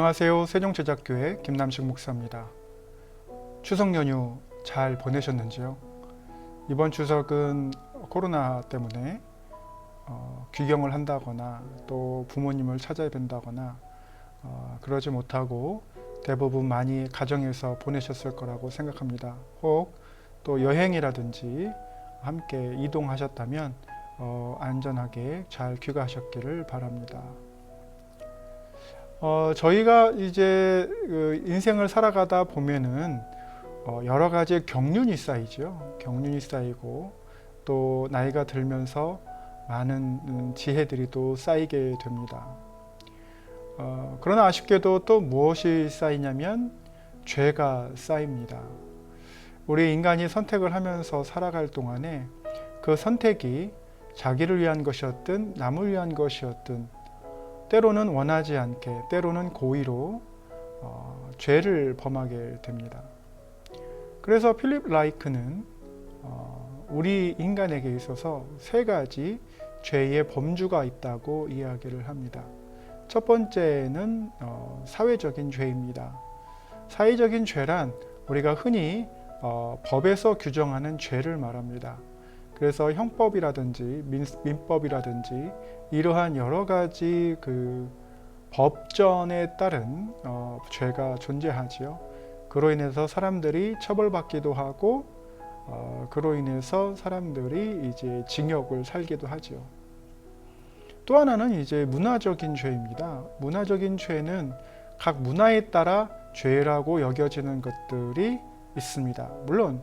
안녕하세요. 세종제작교회 김남식 목사입니다. 추석 연휴 잘 보내셨는지요? 이번 추석은 코로나 때문에 귀경을 한다거나 또 부모님을 찾아뵌다거나 그러지 못하고 대부분 많이 가정에서 보내셨을 거라고 생각합니다. 혹 또 여행이라든지 함께 이동하셨다면 안전하게 잘 귀가하셨기를 바랍니다. 저희가 이제 인생을 살아가다 보면은 여러 가지 경륜이 쌓이죠. 경륜이 쌓이고 또 나이가 들면서 많은 지혜들이 또 쌓이게 됩니다. 그러나 아쉽게도 또 무엇이 쌓이냐면 죄가 쌓입니다. 우리 인간이 선택을 하면서 살아갈 동안에 그 선택이 자기를 위한 것이었든 남을 위한 것이었든 때로는 원하지 않게 때로는 고의로 죄를 범하게 됩니다. 그래서 필립 라이크는 우리 인간에게 있어서 세 가지 죄의 범주가 있다고 이야기를 합니다. 첫 번째는 사회적인 죄입니다. 사회적인 죄란 우리가 흔히 법에서 규정하는 죄를 말합니다. 그래서 형법이라든지 민법이라든지 이러한 여러 가지 그 법전에 따른 죄가 존재하지요. 그로 인해서 사람들이 처벌받기도 하고 그로 인해서 사람들이 이제 징역을 살기도 하죠. 또 하나는 이제 문화적인 죄입니다. 문화적인 죄는 각 문화에 따라 죄라고 여겨지는 것들이 있습니다. 물론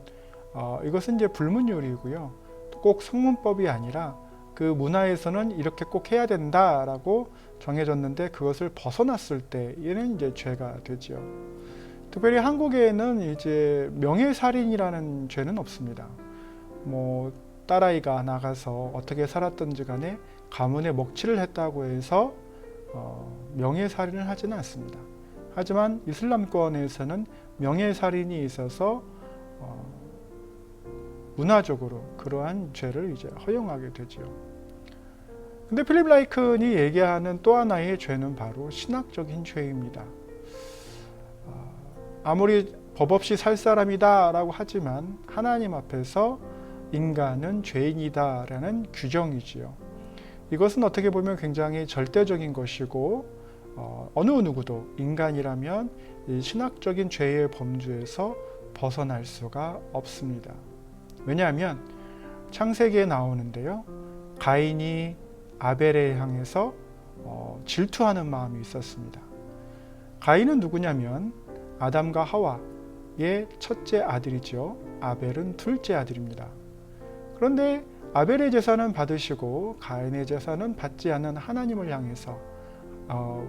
이것은 이제 불문율이고요. 꼭 성문법이 아니라 그 문화에서는 이렇게 꼭 해야 된다라고 정해졌는데 그것을 벗어났을 때 얘는 이제 죄가 되죠. 특별히 한국에는 이제 명예살인이라는 죄는 없습니다. 뭐 딸아이가 나가서 어떻게 살았든지 간에 가문에 먹칠을 했다고 해서 명예살인을 하지는 않습니다. 하지만 이슬람권에서는 명예살인이 있어서 문화적으로 그러한 죄를 이제 허용하게 되죠. 근데 필립 라이큰이 얘기하는 또 하나의 죄는 바로 신학적인 죄입니다. 아무리 법 없이 살 사람이다 라고 하지만 하나님 앞에서 인간은 죄인이다 라는 규정이지요. 이것은 어떻게 보면 굉장히 절대적인 것이고 어느 누구도 인간이라면 이 신학적인 죄의 범주에서 벗어날 수가 없습니다. 왜냐하면 창세기에 나오는데요. 가인이 아벨에 향해서 질투하는 마음이 있었습니다. 가인은 누구냐면 아담과 하와의 첫째 아들이죠. 아벨은 둘째 아들입니다. 그런데 아벨의 제사는 받으시고 가인의 제사는 받지 않는 하나님을 향해서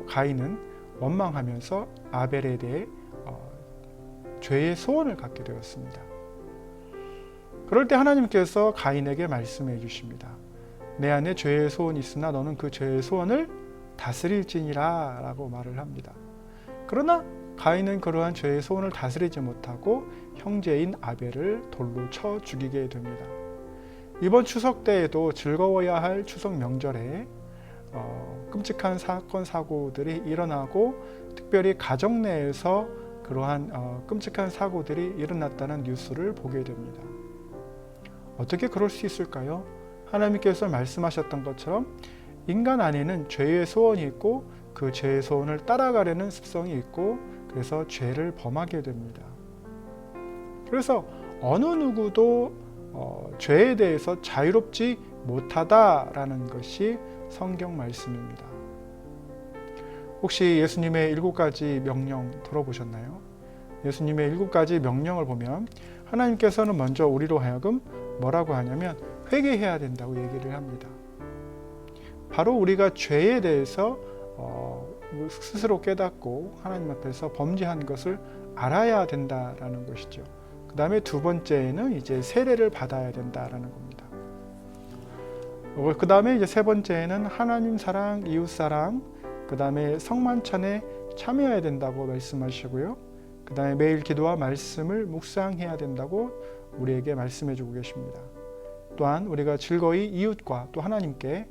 가인은 원망하면서 아벨에 대해 죄의 소원을 갖게 되었습니다. 그럴 때 하나님께서 가인에게 말씀해 주십니다. 내 안에 죄의 소원이 있으나 너는 그 죄의 소원을 다스릴지니라 라고 말을 합니다. 그러나 가인은 그러한 죄의 소원을 다스리지 못하고 형제인 아벨을 돌로 쳐 죽이게 됩니다. 이번 추석 때에도 즐거워야 할 추석 명절에 끔찍한 사건 사고들이 일어나고 특별히 가정 내에서 그러한 끔찍한 사고들이 일어났다는 뉴스를 보게 됩니다. 어떻게 그럴 수 있을까요? 하나님께서 말씀하셨던 것처럼 인간 안에는 죄의 소원이 있고 그 죄의 소원을 따라가려는 습성이 있고 그래서 죄를 범하게 됩니다. 그래서 어느 누구도 죄에 대해서 자유롭지 못하다라는 것이 성경 말씀입니다. 혹시 예수님의 7가지 명령 들어보셨나요? 예수님의 7가지 명령을 보면 하나님께서는 먼저 우리로 하여금 뭐라고 하냐면 회개해야 된다고 얘기를 합니다. 바로 우리가 죄에 대해서 스스로 깨닫고 하나님 앞에서 범죄한 것을 알아야 된다라는 것이죠. 그 다음에 두 번째는 이제 세례를 받아야 된다라는 겁니다. 그 다음에 이제 세 번째는 하나님 사랑, 이웃 사랑, 그 다음에 성만찬에 참여해야 된다고 말씀하시고요. 그 다음에 매일 기도와 말씀을 묵상해야 된다고 우리에게 말씀해 주고 계십니다. 또한 우리가 즐거이 이웃과 또 하나님께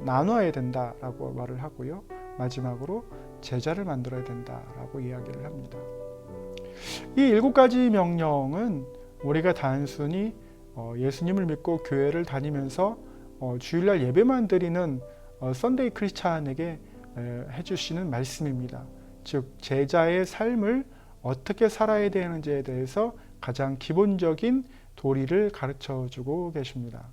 나눠야 된다라고 말을 하고요. 마지막으로 제자를 만들어야 된다라고 이야기를 합니다. 이 7가지 명령은 우리가 단순히 예수님을 믿고 교회를 다니면서 주일날 예배만 드리는 썬데이 크리스찬에게 해주시는 말씀입니다. 즉 제자의 삶을 어떻게 살아야 되는지에 대해서 가장 기본적인 도리를 가르쳐주고 계십니다.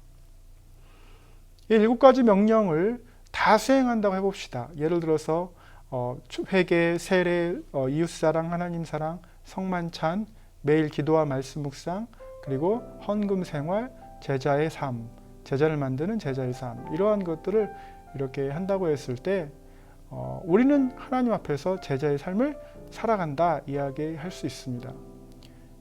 이 7가지 명령을 다 수행한다고 해봅시다. 예를 들어서 회개, 세례, 이웃사랑, 하나님 사랑, 성만찬, 매일 기도와 말씀 묵상, 그리고 헌금 생활, 제자의 삶, 제자를 만드는 제자의 삶, 이러한 것들을 이렇게 한다고 했을 때 우리는 하나님 앞에서 제자의 삶을 살아간다 이야기할 수 있습니다.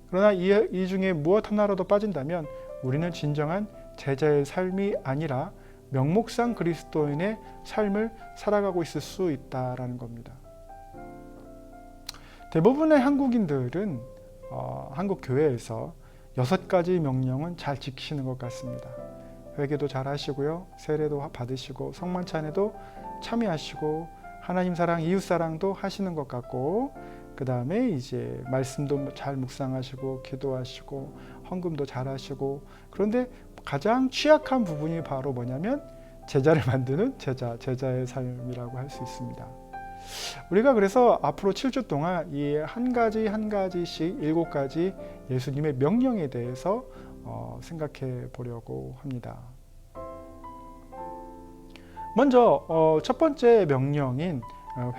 그러나 이 중에 무엇 하나라도 빠진다면 우리는 진정한 제자의 삶이 아니라 명목상 그리스도인의 삶을 살아가고 있을 수 있다라는 겁니다. 대부분의 한국인들은 한국 교회에서 6가지 명령은 잘 지키시는 것 같습니다. 회개도 잘 하시고요, 세례도 받으시고, 성만찬에도 참여하시고, 하나님 사랑, 이웃 사랑도 하시는 것 같고, 그 다음에 이제 말씀도 잘 묵상하시고, 기도하시고, 헌금도 잘 하시고. 그런데 가장 취약한 부분이 바로 뭐냐면 제자를 만드는 제자의 삶이라고 할 수 있습니다. 우리가 그래서 앞으로 7주 동안 이 한 가지씩 7가지 예수님의 명령에 대해서 생각해 보려고 합니다. 먼저 첫 번째 명령인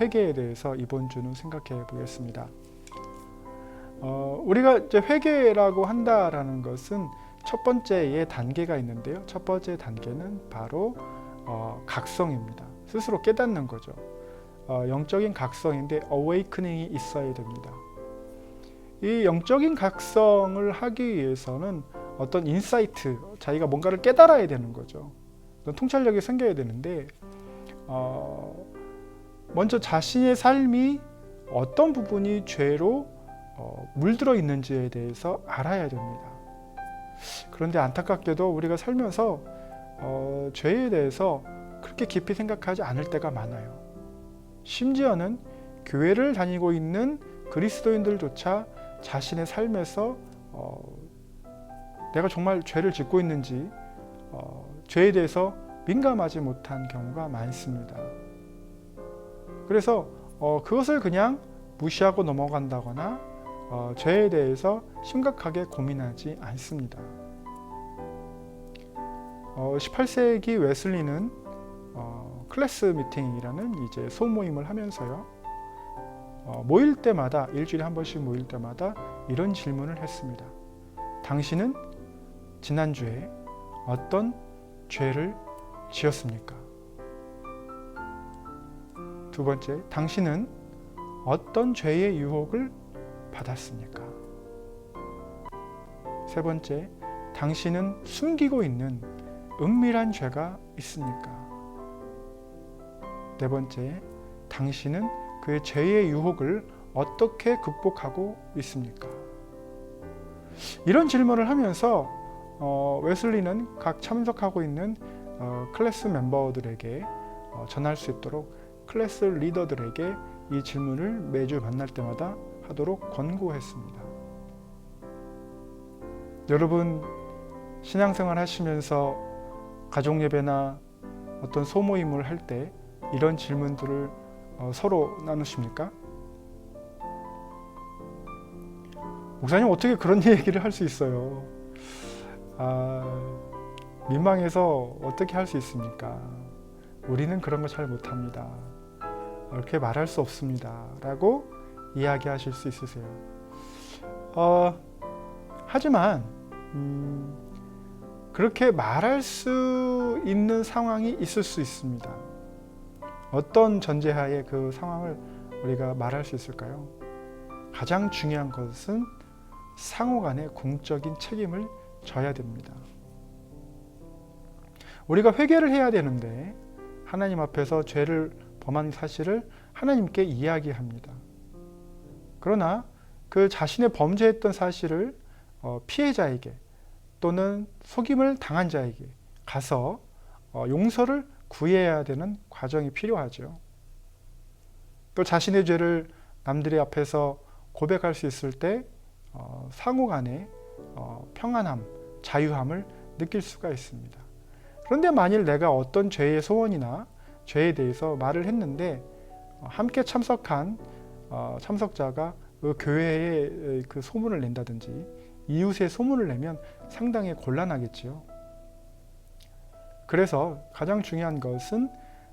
회개에 대해서 이번 주는 생각해 보겠습니다. 우리가 이제 회개라고 한다라는 것은 첫 번째의 단계가 있는데요. 첫 번째 단계는 바로 각성입니다. 스스로 깨닫는 거죠. 영적인 각성인데 awakening이 있어야 됩니다. 이 영적인 각성을 하기 위해서는 어떤 인사이트, 자기가 뭔가를 깨달아야 되는 거죠. 통찰력이 생겨야 되는데 먼저 자신의 삶이 어떤 부분이 죄로 물들어 있는지에 대해서 알아야 됩니다. 그런데 안타깝게도 우리가 살면서 죄에 대해서 그렇게 깊이 생각하지 않을 때가 많아요. 심지어는 교회를 다니고 있는 그리스도인들조차 자신의 삶에서 내가 정말 죄를 짓고 있는지 죄에 대해서 민감하지 못한 경우가 많습니다. 그래서 그것을 그냥 무시하고 넘어간다거나 죄에 대해서 심각하게 고민하지 않습니다. 18세기 웨슬리는 클래스 미팅이라는 이제 소모임을 하면서요, 모일 때마다, 일주일에 한 번씩 모일 때마다 이런 질문을 했습니다. 당신은 지난주에 어떤 죄를 지었습니까? 두 번째, 당신은 어떤 죄의 유혹을 받았습니까? 세 번째, 당신은 숨기고 있는 은밀한 죄가 있습니까? 네 번째, 당신은 그 죄의 유혹을 어떻게 극복하고 있습니까? 이런 질문을 하면서 웨슬리는 각 참석하고 있는 클래스 멤버들에게 전할 수 있도록 클래스 리더들에게 이 질문을 매주 만날 때마다 하도록 권고했습니다. 여러분, 신앙생활 하시면서 가족 예배나 어떤 소모임을 할 때 이런 질문들을 서로 나누십니까? 목사님, 어떻게 그런 얘기를 할 수 있어요? 민망해서 어떻게 할 수 있습니까? 우리는 그런 거 잘 못합니다. 그렇게 말할 수 없습니다. 라고 이야기하실 수 있으세요. 하지만 그렇게 말할 수 있는 상황이 있을 수 있습니다. 어떤 전제하에 그 상황을 우리가 말할 수 있을까요? 가장 중요한 것은 상호 간의 공적인 책임을 져야 됩니다. 우리가 회개를 해야 되는데 하나님 앞에서 죄를 범한 사실을 하나님께 이야기합니다. 그러나 그 자신의 범죄했던 사실을 피해자에게 또는 속임을 당한 자에게 가서 용서를 구해야 되는 과정이 필요하죠. 또 자신의 죄를 남들의 앞에서 고백할 수 있을 때 상호 간에 평안함, 자유함을 느낄 수가 있습니다. 그런데 만일 내가 어떤 죄의 소원이나 죄에 대해서 말을 했는데 함께 참석한 참석자가 그 교회에 그 소문을 낸다든지 이웃의 소문을 내면 상당히 곤란하겠지요. 그래서 가장 중요한 것은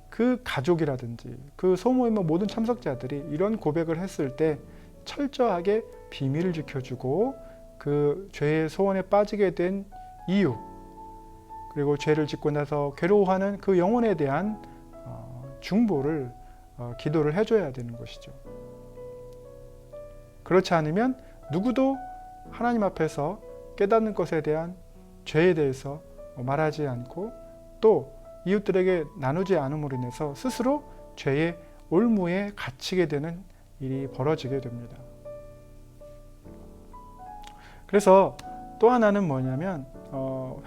그 가족이라든지 그 소모임의 모든 참석자들이 이런 고백을 했을 때 철저하게 비밀을 지켜주고 그 죄의 소원에 빠지게 된 이유, 그리고 죄를 짓고 나서 괴로워하는 그 영혼에 대한 중보를 기도를 해줘야 되는 것이죠. 그렇지 않으면 누구도 하나님 앞에서 깨닫는 것에 대한 죄에 대해서 말하지 않고 또 이웃들에게 나누지 않음으로 인해서 스스로 죄의 올무에 갇히게 되는 일이 벌어지게 됩니다. 그래서 또 하나는 뭐냐면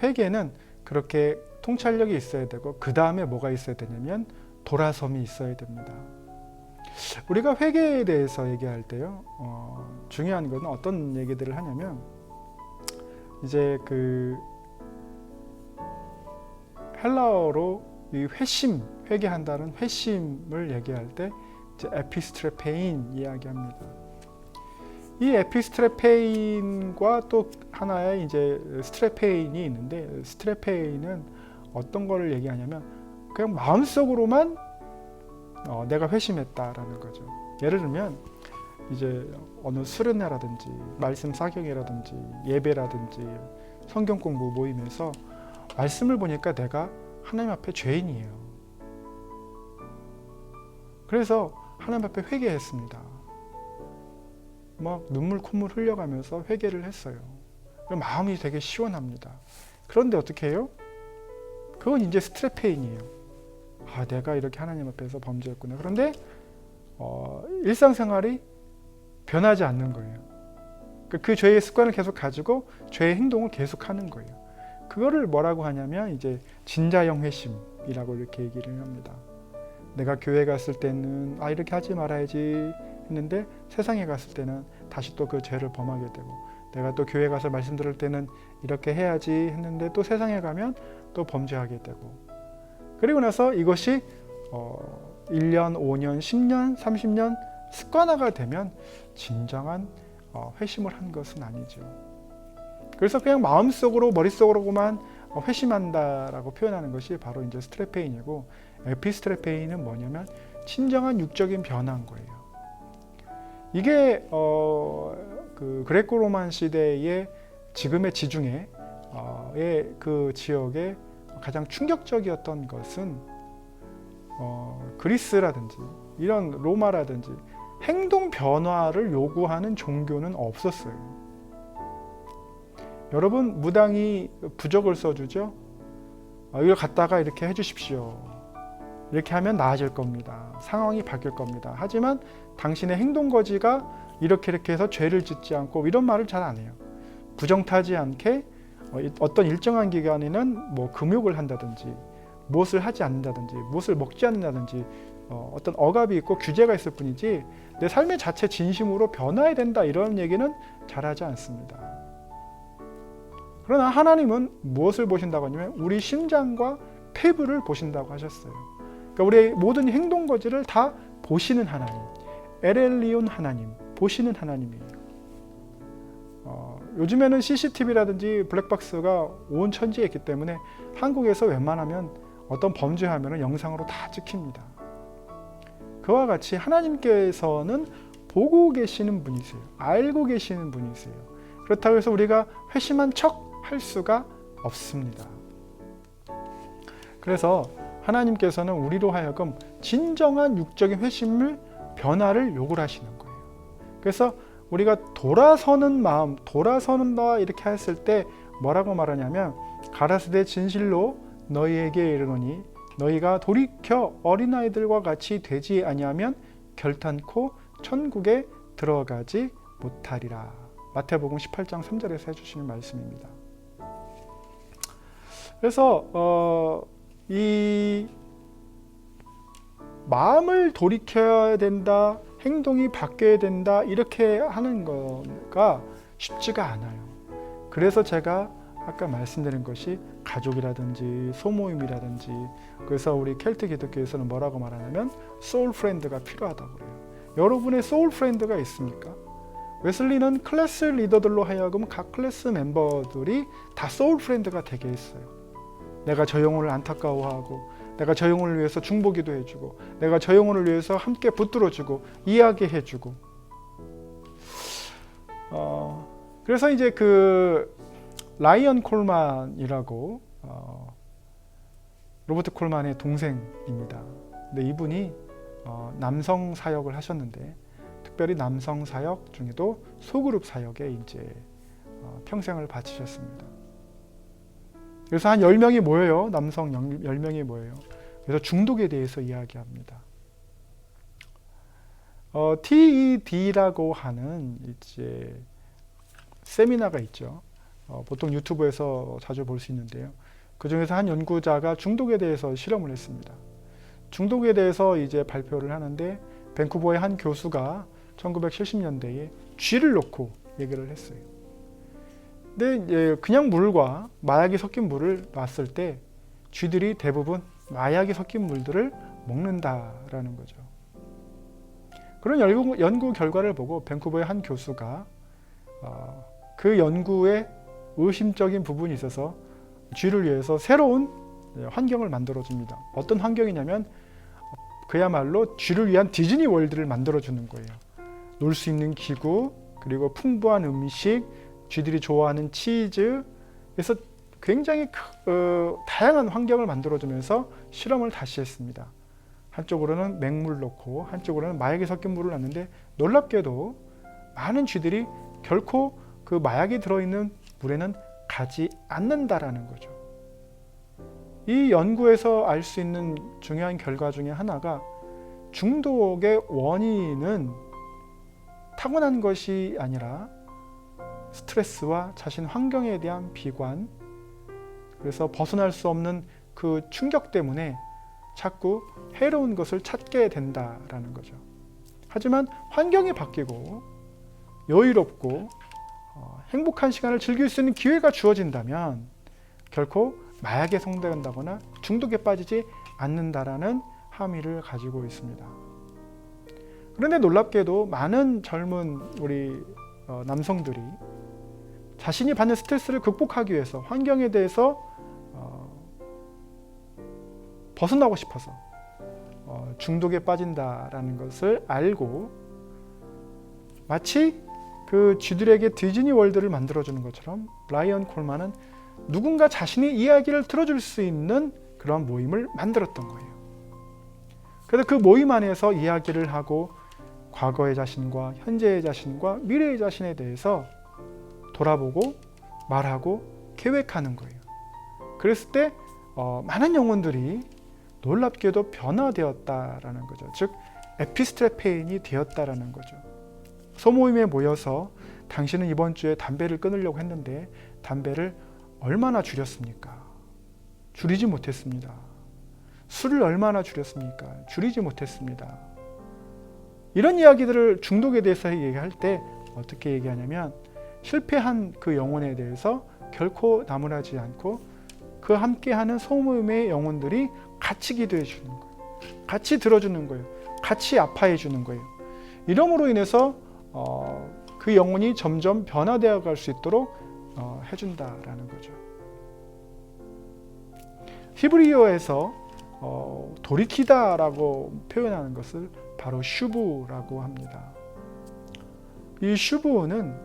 회개는 그렇게 통찰력이 있어야 되고 그 다음에 뭐가 있어야 되냐면 돌아섬이 있어야 됩니다. 우리가 회개에 대해서 얘기할 때요, 중요한 것은 어떤 얘기들을 하냐면 이제 그 헬라어로 이 회심, 회개한다는 회심을 얘기할 때 이제 에피스트레페인 이야기합니다. 이 에피스트레페인과 또 하나의 이제 스트레페인이 있는데, 스트레페인은 어떤 거를 얘기하냐면 그냥 마음속으로만 내가 회심했다라는 거죠. 예를 들면 이제 어느 수련회라든지 말씀 사경이라든지 예배라든지 성경 공부 모임에서 말씀을 보니까 내가 하나님 앞에 죄인이에요. 그래서 하나님 앞에 회개했습니다. 막 눈물 콧물 흘려가면서 회개를 했어요. 마음이 되게 시원합니다. 그런데 어떻게 해요? 그건 이제 스트레페인이에요. 아, 내가 이렇게 하나님 앞에서 범죄했구나. 그런데 일상생활이 변하지 않는 거예요. 그 죄의 습관을 계속 가지고 죄의 행동을 계속하는 거예요. 그거를 뭐라고 하냐면 이제 진자형 회심이라고 이렇게 얘기를 합니다. 내가 교회 갔을 때는 이렇게 하지 말아야지 했는데 세상에 갔을 때는 다시 또 그 죄를 범하게 되고, 내가 또 교회 가서 말씀 들을 때는 이렇게 해야지 했는데 또 세상에 가면 또 범죄하게 되고, 그리고 나서 이것이 1년, 5년, 10년, 30년 습관화가 되면 진정한 회심을 한 것은 아니죠. 그래서 그냥 마음속으로 머릿속으로만 회심한다라고 표현하는 것이 바로 이제 스트레페인이고, 에피스트레페인은 뭐냐면 진정한 육적인 변화인 거예요. 이게 그 그레코 로만 시대의 지금의 지중해 그 지역에 가장 충격적이었던 것은 그리스라든지 이런 로마라든지 행동 변화를 요구하는 종교는 없었어요. 여러분, 무당이 부적을 써주죠. 이걸 갖다가 이렇게 해주십시오. 이렇게 하면 나아질 겁니다. 상황이 바뀔 겁니다. 하지만 당신의 행동거지가 이렇게 해서 죄를 짓지 않고 이런 말을 잘 안 해요. 부정타지 않게 어떤 일정한 기간에는 뭐 금욕을 한다든지 무엇을 하지 않는다든지 무엇을 먹지 않는다든지 어떤 억압이 있고 규제가 있을 뿐이지 내 삶의 자체 진심으로 변화해야 된다 이런 얘기는 잘하지 않습니다. 그러나 하나님은 무엇을 보신다고 하냐면 우리 심장과 폐부를 보신다고 하셨어요. 그러니까 우리의 모든 행동거지를 다 보시는 하나님, 에렐리온 하나님, 보시는 하나님이에요. 요즘에는 CCTV라든지 블랙박스가 온 천지에 있기 때문에 한국에서 웬만하면 어떤 범죄하면 영상으로 다 찍힙니다. 그와 같이 하나님께서는 보고 계시는 분이세요. 알고 계시는 분이세요. 그렇다고 해서 우리가 회심한 척 할 수가 없습니다. 그래서 하나님께서는 우리로 하여금 진정한 육적인 회심을 변화를 요구를 하시는 거예요. 그래서 우리가 돌아서는 마음, 돌아서는다 이렇게 했을 때 뭐라고 말하냐면 가라사대 진실로 너희에게 이르노니 너희가 돌이켜 어린아이들과 같이 되지 아니하면 결탄코 천국에 들어가지 못하리라. 마태복음 18장 3절에서 해주시는 말씀입니다. 그래서 이 마음을 돌이켜야 된다, 행동이 바뀌어야 된다 이렇게 하는 거가 쉽지가 않아요. 그래서 제가 아까 말씀드린 것이 가족이라든지 소모임이라든지, 그래서 우리 켈트 기독교에서는 뭐라고 말하냐면 소울 프렌드가 필요하다고 그래요. 여러분의 소울 프렌드가 있습니까? 웨슬리는 클래스 리더들로 하여금 각 클래스 멤버들이 다 소울 프렌드가 되게 했어요. 내가 저 영혼을 안타까워하고, 내가 저 영혼을 위해서 중보기도 해주고, 내가 저 영혼을 위해서 함께 붙들어주고 이야기해주고. 그래서 이제 그 라이언 콜만이라고 로버트 콜만의 동생입니다. 근데 이분이 남성 사역을 하셨는데, 특별히 남성 사역 중에도 소그룹 사역에 이제 평생을 바치셨습니다. 그래서 한 10명이 모여요. 남성 10명이 모여요. 그래서 중독에 대해서 이야기합니다. TED라고 하는 이제 세미나가 있죠. 보통 유튜브에서 자주 볼 수 있는데요. 그 중에서 한 연구자가 중독에 대해서 실험을 했습니다. 중독에 대해서 이제 발표를 하는데, 밴쿠버의 한 교수가 1970년대에 쥐를 놓고 얘기를 했어요. 근데 이제 그냥 물과 마약이 섞인 물을 놨을 때 쥐들이 대부분 마약이 섞인 물들을 먹는다라는 거죠. 그런 연구 결과를 보고 밴쿠버의 한 교수가 그 연구에 의심적인 부분이 있어서 쥐를 위해서 새로운 환경을 만들어줍니다. 어떤 환경이냐면 그야말로 쥐를 위한 디즈니 월드를 만들어주는 거예요. 놀 수 있는 기구, 그리고 풍부한 음식, 쥐들이 좋아하는 치즈, 그래서 굉장히 다양한 환경을 만들어주면서 실험을 다시 했습니다. 한쪽으로는 맹물 넣고 한쪽으로는 마약이 섞인 물을 놨는데, 놀랍게도 많은 쥐들이 결코 그 마약이 들어있는 물에는 가지 않는다라는 거죠. 이 연구에서 알 수 있는 중요한 결과 중에 하나가, 중독의 원인은 타고난 것이 아니라 스트레스와 자신 환경에 대한 비관, 그래서 벗어날 수 없는 그 충격 때문에 자꾸 해로운 것을 찾게 된다라는 거죠. 하지만 환경이 바뀌고 여유롭고 행복한 시간을 즐길 수 있는 기회가 주어진다면 결코 마약에 성대한다거나 중독에 빠지지 않는다라는 함의를 가지고 있습니다. 그런데 놀랍게도 많은 젊은 우리 남성들이 자신이 받는 스트레스를 극복하기 위해서 환경에 대해서 벗어나고 싶어서 중독에 빠진다라는 것을 알고, 마치 그 쥐들에게 디즈니 월드를 만들어주는 것처럼 라이언 콜만은 누군가 자신의 이야기를 들어줄 수 있는 그런 모임을 만들었던 거예요. 그래서 그 모임 안에서 이야기를 하고 과거의 자신과 현재의 자신과 미래의 자신에 대해서 돌아보고 말하고 계획하는 거예요. 그랬을 때 많은 영혼들이 놀랍게도 변화되었다라는 거죠. 즉 에피스트레페인이 되었다라는 거죠. 소모임에 모여서 당신은 이번 주에 담배를 끊으려고 했는데 담배를 얼마나 줄였습니까? 줄이지 못했습니다. 술을 얼마나 줄였습니까? 줄이지 못했습니다. 이런 이야기들을 중독에 대해서 얘기할 때 어떻게 얘기하냐면, 실패한 그 영혼에 대해서 결코 나무라지 않고 그 함께하는 소모임의 영혼들이 같이 기도해 주는 거예요. 같이 들어주는 거예요. 같이 아파해 주는 거예요. 이러므로 인해서 그 영혼이 점점 변화되어 갈 수 있도록 해준다라는 거죠. 히브리어에서 돌이키다라고 표현하는 것을 바로 슈브라고 합니다. 이 슈브는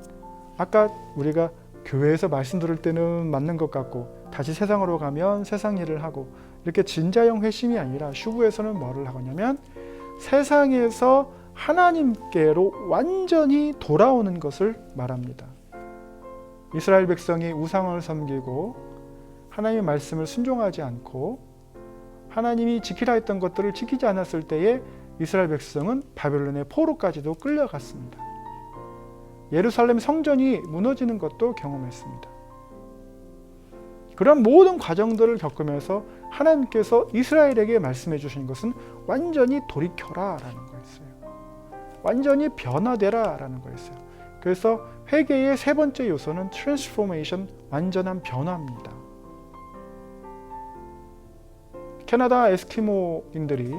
아까 우리가 교회에서 말씀 들을 때는 맞는 것 같고 다시 세상으로 가면 세상 일을 하고, 이렇게 진자형 회심이 아니라 슈브에서는 뭐를 하냐면 세상에서 하나님께로 완전히 돌아오는 것을 말합니다. 이스라엘 백성이 우상을 섬기고 하나님의 말씀을 순종하지 않고 하나님이 지키라 했던 것들을 지키지 않았을 때에 이스라엘 백성은 바벨론의 포로까지도 끌려갔습니다. 예루살렘 성전이 무너지는 것도 경험했습니다. 그런 모든 과정들을 겪으면서 하나님께서 이스라엘에게 말씀해 주신 것은 완전히 돌이켜라 라는 거였어요. 완전히 변화되라 라는 거였어요. 그래서 회개의 세 번째 요소는 트랜스포메이션, 완전한 변화입니다. 캐나다 에스키모인들이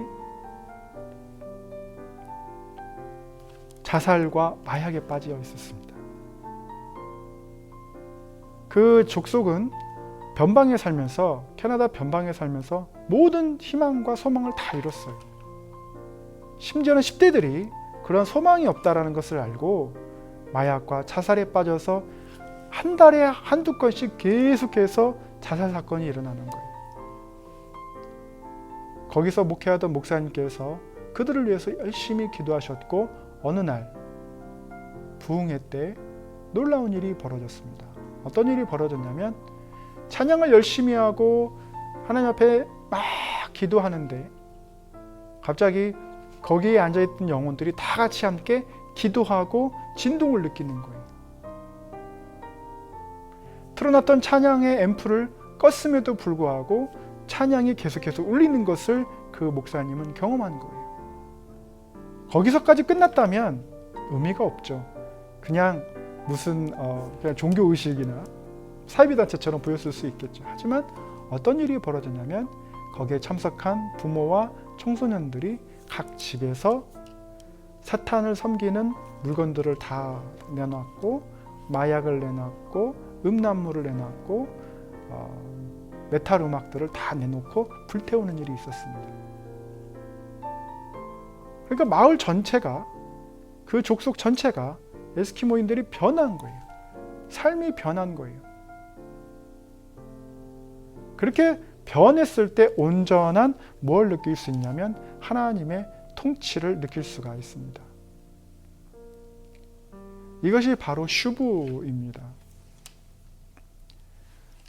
자살과 마약에 빠져 있었습니다. 그 족속은 변방에 살면서, 캐나다 변방에 살면서 모든 희망과 소망을 다 잃었어요. 심지어는 10대들이 그런 소망이 없다라는 것을 알고 마약과 자살에 빠져서 한 달에 한두 건씩 계속해서 자살 사건이 일어나는 거예요. 거기서 목회하던 목사님께서 그들을 위해서 열심히 기도하셨고 어느 날 부흥회 때 놀라운 일이 벌어졌습니다. 어떤 일이 벌어졌냐면 찬양을 열심히 하고 하나님 앞에 막 기도하는데 갑자기 거기에 앉아있던 영혼들이 다 같이 함께 기도하고 진동을 느끼는 거예요. 틀어놨던 찬양의 앰프를 껐음에도 불구하고 찬양이 계속해서 울리는 것을 그 목사님은 경험한 거예요. 거기서까지 끝났다면 의미가 없죠. 그냥 무슨 그냥 종교의식이나 사이비단체처럼 보였을 수 있겠죠. 하지만 어떤 일이 벌어졌냐면 거기에 참석한 부모와 청소년들이 각 집에서 사탄을 섬기는 물건들을 다 내놨고 마약을 내놨고 음란물을 내놨고 메탈 음악들을 다 내놓고 불태우는 일이 있었습니다. 그러니까 마을 전체가, 그 족속 전체가 에스키모인들이 변한 거예요. 삶이 변한 거예요. 그렇게 변했을 때 온전한 뭘 느낄 수 있냐면 하나님의 통치를 느낄 수가 있습니다. 이것이 바로 슈브입니다.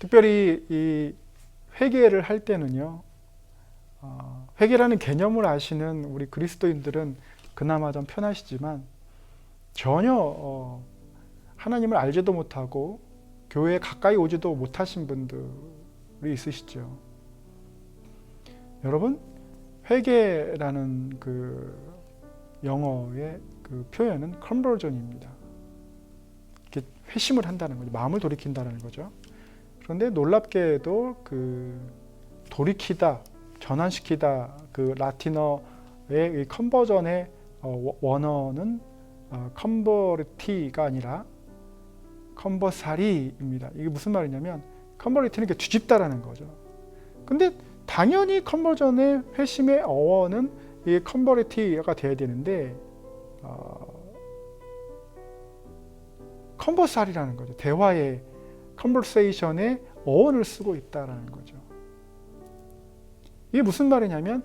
특별히 이 회개를 할 때는요, 회개라는 개념을 아시는 우리 그리스도인들은 그나마 좀 편하시지만 전혀 하나님을 알지도 못하고 교회에 가까이 오지도 못하신 분들이 있으시죠. 여러분, 회개라는 그 영어의 그 표현은 컨버전입니다. 이렇게 회심을 한다는 거죠. 마음을 돌이킨다는 거죠. 그런데 놀랍게도 그 돌이키다, 전환시키다, 그 라틴어의 컨버전의 원어는 컨버티가 아니라 컨버사리입니다. 이게 무슨 말이냐면 컨버티는 이렇게 뒤집다라는 거죠. 근데 당연히 컨버전의 회심의 어원은 이 컨버티가 돼야 되는데 컨버사리라는 거죠. 대화의 컨버세이션의 어원을 쓰고 있다라는 거죠. 이게 무슨 말이냐면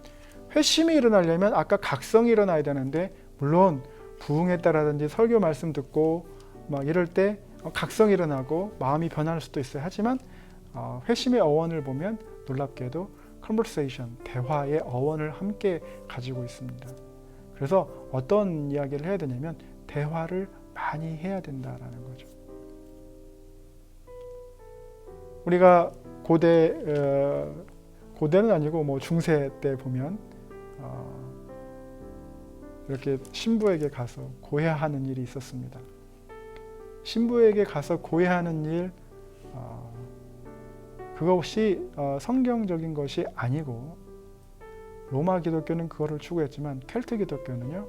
회심이 일어나려면 아까 각성이 일어나야 되는데, 물론 부흥했다라든지 설교 말씀 듣고 막 이럴 때 각성이 일어나고 마음이 변할 수도 있어요. 하지만 회심의 어원을 보면 놀랍게도 컨버세이션, 대화의 어원을 함께 가지고 있습니다. 그래서 어떤 이야기를 해야 되냐면 대화를 많이 해야 된다라는 거죠. 우리가 고대는 아니고 뭐 중세 때 보면 이렇게 신부에게 가서 고해하는 일이 있었습니다. 신부에게 가서 고해하는 일, 그것이 성경적인 것이 아니고 로마 기독교는 그거를 추구했지만 켈트 기독교는요,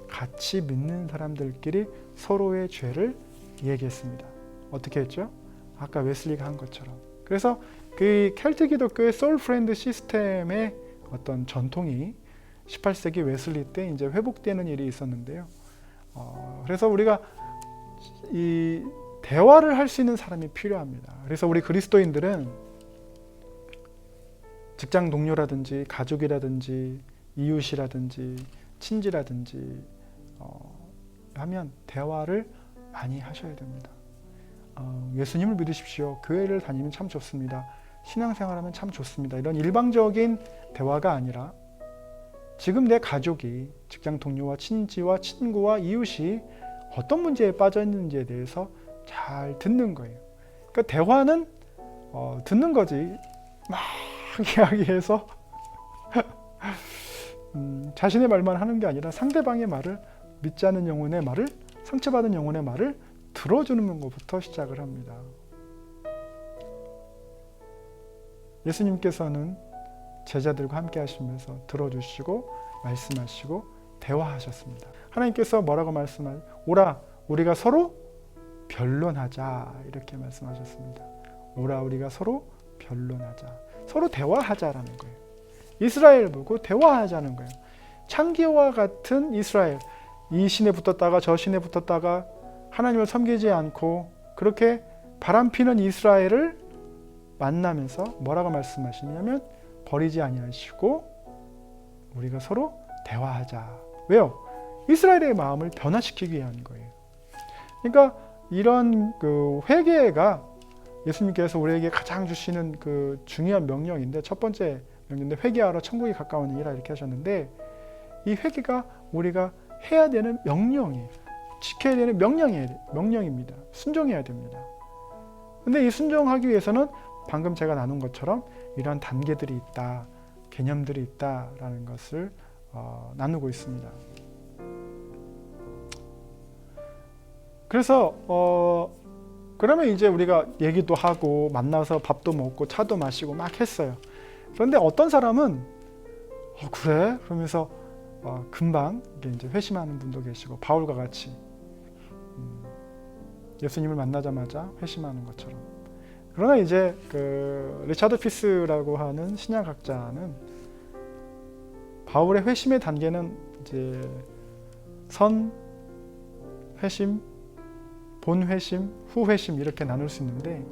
같이 믿는 사람들끼리 서로의 죄를 얘기했습니다. 어떻게 했죠? 아까 웨슬리가 한 것처럼. 그래서 그 켈트 기독교의 소울 프렌드 시스템의 어떤 전통이 18세기 웨슬리 때 이제 회복되는 일이 있었는데요. 그래서 우리가 이 대화를 할 수 있는 사람이 필요합니다. 그래서 우리 그리스도인들은 직장 동료라든지 가족이라든지 이웃이라든지 친지라든지 하면 대화를 많이 하셔야 됩니다. 예수님을 믿으십시오. 교회를 다니면 참 좋습니다. 신앙생활하면 참 좋습니다. 이런 일방적인 대화가 아니라 지금 내 가족이, 직장 동료와 친지와 친구와 이웃이 어떤 문제에 빠져 있는지에 대해서 잘 듣는 거예요. 그러니까 대화는 듣는 거지. 막 이야기해서 자신의 말만 하는 게 아니라 상대방의 말을, 믿지 않는 영혼의 말을, 상처받은 영혼의 말을 들어주는 것부터 시작을 합니다. 예수님께서는 제자들과 함께 하시면서 들어주시고 말씀하시고 대화하셨습니다. 하나님께서 뭐라고 말씀하셨어요? 오라 우리가 서로 변론하자, 이렇게 말씀하셨습니다. 오라 우리가 서로 변론하자, 서로 대화하자라는 거예요. 이스라엘 보고 대화하자는 거예요. 창기와 같은 이스라엘, 이 신에 붙었다가 저 신에 붙었다가 하나님을 섬기지 않고 그렇게 바람피는 이스라엘을 만나면서 뭐라고 말씀하시냐면 버리지 아니하시고 우리가 서로 대화하자. 왜요? 이스라엘의 마음을 변화시키기 위한 거예요. 그러니까 이런 그 회개가 예수님께서 우리에게 가장 주시는 그 중요한 명령인데, 첫 번째 명령인데, 회개하라 천국이 가까우니라 이렇게 하셨는데, 이 회개가 우리가 해야 되는 명령이에요. 지켜야 되는 명령입니다. 순종해야 됩니다. 근데 이 순종하기 위해서는 방금 제가 나눈 것처럼 이런 단계들이 있다, 개념들이 있다라는 것을 나누고 있습니다. 그래서 그러면 이제 우리가 얘기도 하고 만나서 밥도 먹고 차도 마시고 막 했어요. 그런데 어떤 사람은 그래? 그러면서 금방 이제 회심하는 분도 계시고, 바울과 같이 예수님을 만나자마자 회심하는 것처럼. 그러나 이제 그 리차드 피스라고 하는 신약학자는 바울의 회심의 단계는 이제 선 회심, 본 회심, 후 회심 이렇게 나눌 수 있는데,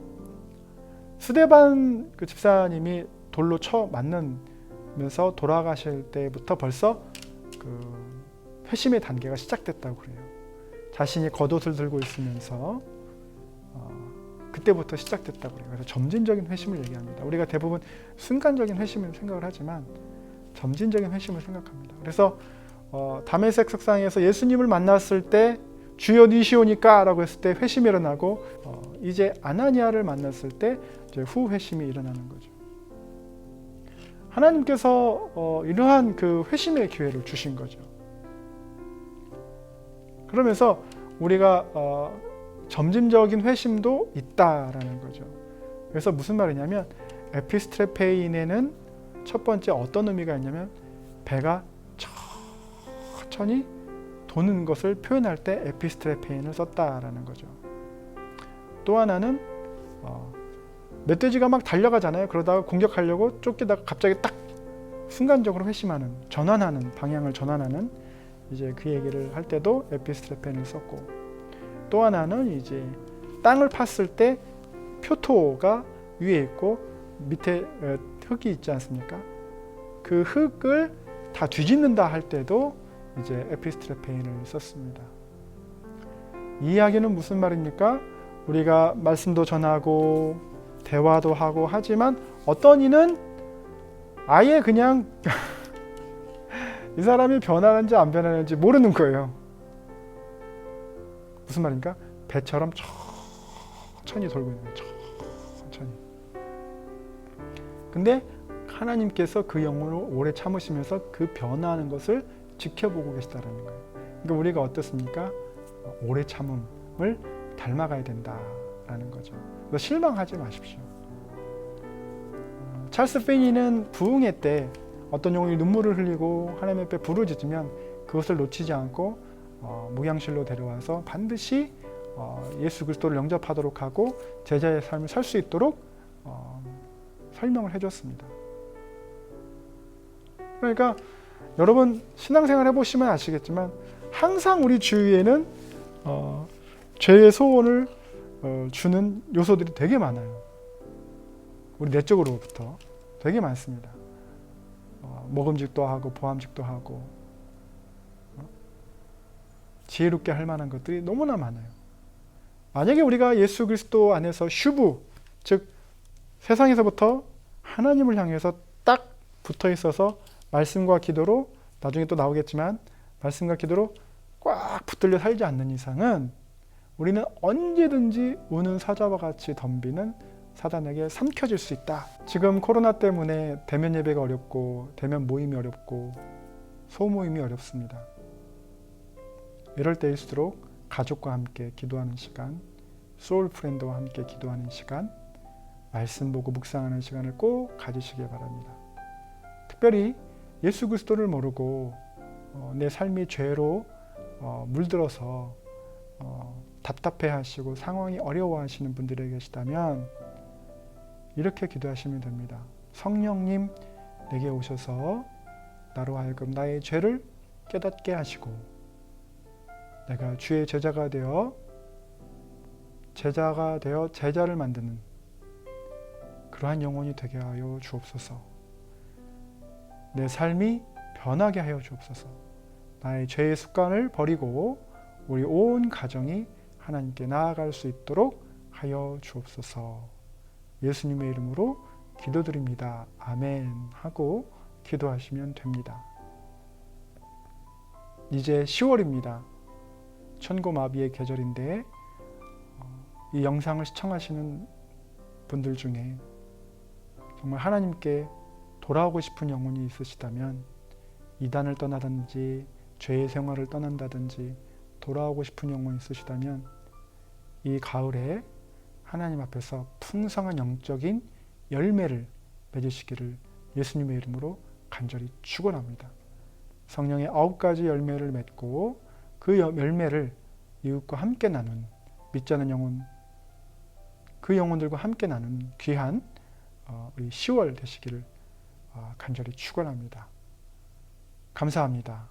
스데반 그 집사님이 돌로 쳐 맞으면서 돌아가실 때부터 벌써 그 회심의 단계가 시작됐다고 그래요. 자신이 겉옷을 들고 있으면서 그때부터 시작됐다고 그래요. 그래서 점진적인 회심을 얘기합니다. 우리가 대부분 순간적인 회심을 생각을 하지만 점진적인 회심을 생각합니다. 그래서 다메섹 석상에서 예수님을 만났을 때 주여 니시오니까 라고 했을 때 회심이 일어나고, 이제 아나니아를 만났을 때 이제 후 회심이 일어나는 거죠. 하나님께서 이러한 그 회심의 기회를 주신 거죠. 그러면서 우리가 점진적인 회심도 있다라는 거죠. 그래서 무슨 말이냐면, 에피스트레페인에는 첫 번째 어떤 의미가 있냐면, 배가 천천히 도는 것을 표현할 때 에피스트레페인을 썼다라는 거죠. 또 하나는 멧돼지가 막 달려가잖아요. 그러다가 공격하려고 쫓기다가 갑자기 딱 순간적으로 회심하는, 전환하는, 방향을 전환하는, 이제 그 얘기를 할 때도 에피스트레페인을 썼고, 또 하나는 이제 땅을 팠을 때 표토가 위에 있고 밑에 흙이 있지 않습니까? 그 흙을 다 뒤집는다 할 때도 이제 에피스트레페인을 썼습니다. 이 이야기는 무슨 말입니까? 우리가 말씀도 전하고 대화도 하고 하지만 어떤 이는 아예 그냥 이 사람이 변하는지 안 변하는지 모르는 거예요. 무슨 말입니까? 배처럼 천천히 돌고 있는 거예요. 천천히. 근데 하나님께서 그 영혼을 오래 참으시면서 그 변화하는 것을 지켜보고 계시다는 거예요. 그러니까 우리가 어떻습니까? 오래 참음을 닮아가야 된다라는 거죠. 그래서 실망하지 마십시오. 찰스 피니는 부흥회 때 어떤 영혼이 눈물을 흘리고 하나님 앞에 부르짖으면 그것을 놓치지 않고 목양실로 데려와서 반드시 예수 그리스도를 영접하도록 하고 제자의 삶을 살 수 있도록 설명을 해줬습니다. 그러니까 여러분 신앙생활 해보시면 아시겠지만 항상 우리 주위에는 죄의 소원을 주는 요소들이 되게 많아요. 우리 내적으로부터 되게 많습니다. 먹음직도 하고 보암직도 하고 지혜롭게 할 만한 것들이 너무나 많아요. 만약에 우리가 예수 그리스도 안에서 슈브, 즉 세상에서부터 하나님을 향해서 딱 붙어 있어서 말씀과 기도로, 나중에 또 나오겠지만 말씀과 기도로 꽉 붙들려 살지 않는 이상은 우리는 언제든지 우는 사자와 같이 덤비는 사단에게 삼켜질 수 있다. 지금 코로나 때문에 대면 예배가 어렵고 대면 모임이 어렵고 소모임이 어렵습니다. 이럴 때일수록 가족과 함께 기도하는 시간, 소울 프렌드와 함께 기도하는 시간, 말씀 보고 묵상하는 시간을 꼭 가지시기 바랍니다. 특별히 예수 그리스도를 모르고 내 삶이 죄로 물들어서 답답해하시고 상황이 어려워하시는 분들이 계시다면 이렇게 기도하시면 됩니다. 성령님 내게 오셔서 나로 하여금 나의 죄를 깨닫게 하시고 내가 주의 제자가 되어 제자를 만드는 그러한 영혼이 되게 하여 주옵소서. 내 삶이 변하게 하여 주옵소서. 나의 죄의 습관을 버리고 우리 온 가정이 하나님께 나아갈 수 있도록 하여 주옵소서. 예수님의 이름으로 기도드립니다. 아멘 하고 기도하시면 됩니다. 이제 10월입니다. 천고마비의 계절인데 이 영상을 시청하시는 분들 중에 정말 하나님께 돌아오고 싶은 영혼이 있으시다면 이단을 떠나든지 죄의 생활을 떠난다든지 돌아오고 싶은 영혼이 있으시다면 이 가을에 하나님 앞에서 풍성한 영적인 열매를 맺으시기를 예수님의 이름으로 간절히 축원합니다. 성령의 9가지 열매를 맺고 그 열매를 이웃과 함께 나눈 믿지 않는 영혼, 그 영혼들과 함께 나눈 귀한 우리 10월 되시기를 간절히 축원합니다. 감사합니다.